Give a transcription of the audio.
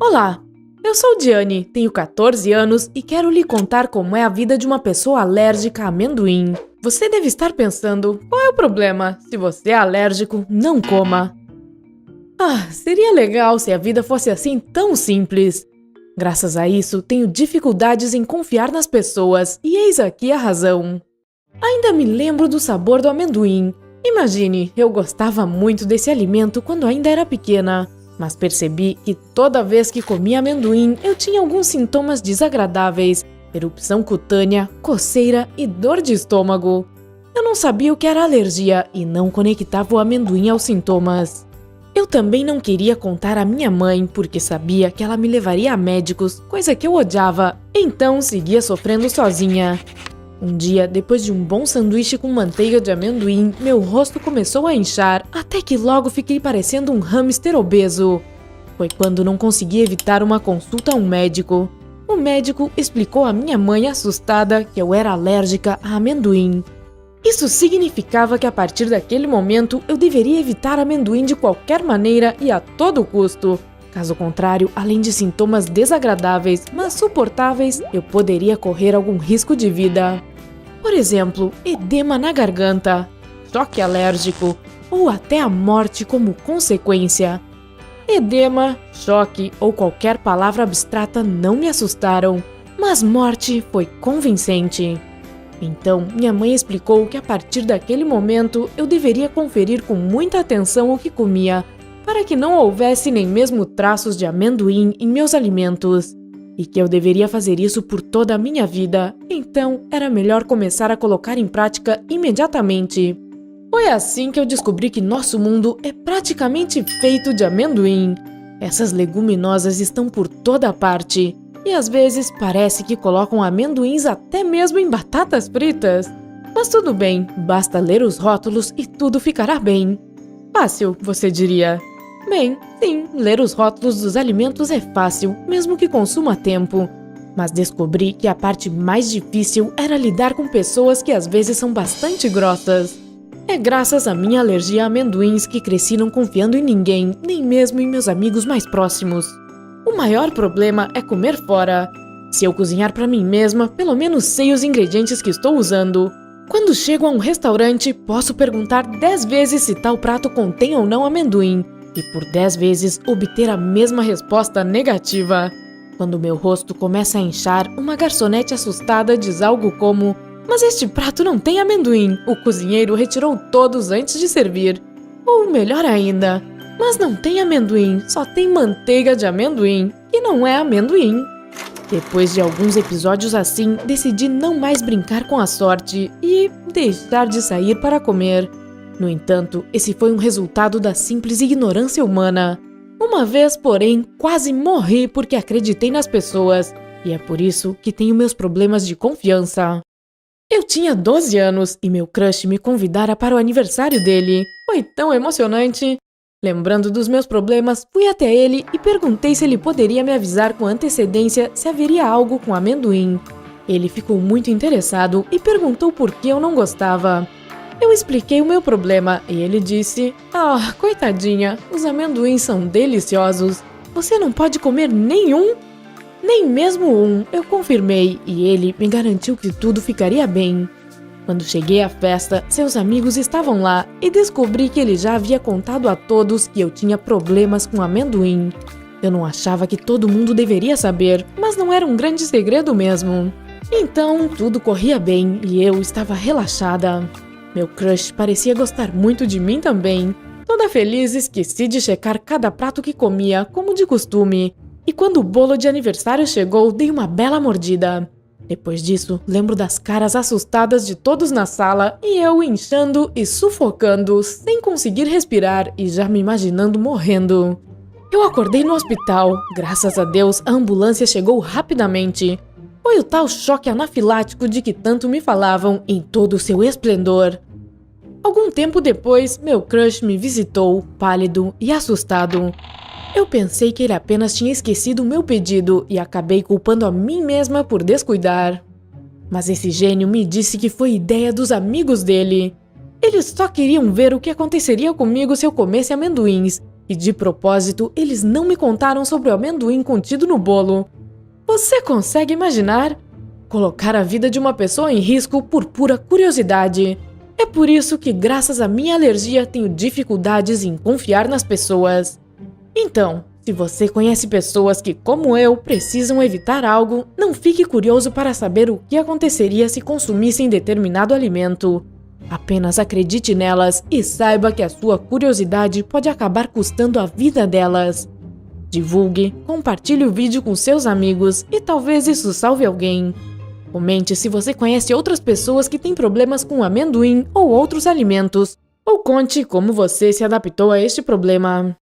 Olá, eu sou Diane, tenho 14 anos e quero lhe contar como é a vida de uma pessoa alérgica a amendoim. Você deve estar pensando, qual é o problema? Se você é alérgico, não coma. Seria legal se a vida fosse assim tão simples. Graças a isso, tenho dificuldades em confiar nas pessoas e eis aqui a razão. Ainda me lembro do sabor do amendoim. Imagine, eu gostava muito desse alimento quando ainda era pequena. Mas percebi que toda vez que comia amendoim, eu tinha alguns sintomas desagradáveis, erupção cutânea, coceira e dor de estômago. Eu não sabia o que era alergia e não conectava o amendoim aos sintomas. Eu também não queria contar à minha mãe, porque sabia que ela me levaria a médicos, coisa que eu odiava, então seguia sofrendo sozinha. Um dia, depois de um bom sanduíche com manteiga de amendoim, meu rosto começou a inchar, até que logo fiquei parecendo um hamster obeso. Foi quando não consegui evitar uma consulta a um médico. O médico explicou à minha mãe assustada que eu era alérgica a amendoim. Isso significava que a partir daquele momento eu deveria evitar amendoim de qualquer maneira e a todo custo. Caso contrário, além de sintomas desagradáveis, mas suportáveis, eu poderia correr algum risco de vida. Por exemplo, edema na garganta, choque alérgico ou até a morte como consequência. Edema, choque ou qualquer palavra abstrata não me assustaram, mas morte foi convincente. Então, minha mãe explicou que a partir daquele momento eu deveria conferir com muita atenção o que comia, para que não houvesse nem mesmo traços de amendoim em meus alimentos, e que eu deveria fazer isso por toda a minha vida, então era melhor começar a colocar em prática imediatamente. Foi assim que eu descobri que nosso mundo é praticamente feito de amendoim. Essas leguminosas estão por toda parte, e às vezes parece que colocam amendoins até mesmo em batatas fritas. Mas tudo bem, basta ler os rótulos e tudo ficará bem. Fácil, você diria. Bem, sim, ler os rótulos dos alimentos é fácil, mesmo que consuma tempo. Mas descobri que a parte mais difícil era lidar com pessoas que às vezes são bastante grossas. É graças à minha alergia a amendoins que cresci não confiando em ninguém, nem mesmo em meus amigos mais próximos. O maior problema é comer fora. Se eu cozinhar para mim mesma, pelo menos sei os ingredientes que estou usando. Quando chego a um restaurante, posso perguntar 10 vezes se tal prato contém ou não amendoim, e por 10 vezes obter a mesma resposta negativa. Quando meu rosto começa a inchar, uma garçonete assustada diz algo como: "Mas este prato não tem amendoim, o cozinheiro retirou todos antes de servir." Ou melhor ainda: "Mas não tem amendoim, só tem manteiga de amendoim, que não é amendoim." Depois de alguns episódios assim, decidi não mais brincar com a sorte e deixar de sair para comer. No entanto, esse foi um resultado da simples ignorância humana. Uma vez, porém, quase morri porque acreditei nas pessoas, e é por isso que tenho meus problemas de confiança. Eu tinha 12 anos e meu crush me convidara para o aniversário dele. Foi tão emocionante! Lembrando dos meus problemas, fui até ele e perguntei se ele poderia me avisar com antecedência se haveria algo com amendoim. Ele ficou muito interessado e perguntou por que eu não gostava. Eu expliquei o meu problema e ele disse: coitadinha, os amendoins são deliciosos. Você não pode comer nenhum?" "Nem mesmo um", eu confirmei, e ele me garantiu que tudo ficaria bem. Quando cheguei à festa, seus amigos estavam lá e descobri que ele já havia contado a todos que eu tinha problemas com amendoim. Eu não achava que todo mundo deveria saber, mas não era um grande segredo mesmo. Então, tudo corria bem e eu estava relaxada. Meu crush parecia gostar muito de mim também. Toda feliz, esqueci de checar cada prato que comia, como de costume. E quando o bolo de aniversário chegou, dei uma bela mordida. Depois disso, lembro das caras assustadas de todos na sala e eu inchando e sufocando, sem conseguir respirar e já me imaginando morrendo. Eu acordei no hospital. Graças a Deus, a ambulância chegou rapidamente. Foi o tal choque anafilático de que tanto me falavam em todo o seu esplendor. Algum tempo depois, meu crush me visitou, pálido e assustado. Eu pensei que ele apenas tinha esquecido o meu pedido e acabei culpando a mim mesma por descuidar. Mas esse gênio me disse que foi ideia dos amigos dele. Eles só queriam ver o que aconteceria comigo se eu comesse amendoins, E de propósito, eles não me contaram sobre o amendoim contido no bolo. Você consegue imaginar? Colocar a vida de uma pessoa em risco por pura curiosidade. É por isso que, graças à minha alergia, tenho dificuldades em confiar nas pessoas. Então, se você conhece pessoas que, como eu, precisam evitar algo, não fique curioso para saber o que aconteceria se consumissem determinado alimento. Apenas acredite nelas e saiba que a sua curiosidade pode acabar custando a vida delas. Divulgue, compartilhe o vídeo com seus amigos e talvez isso salve alguém. Comente se você conhece outras pessoas que têm problemas com amendoim ou outros alimentos, ou conte como você se adaptou a este problema.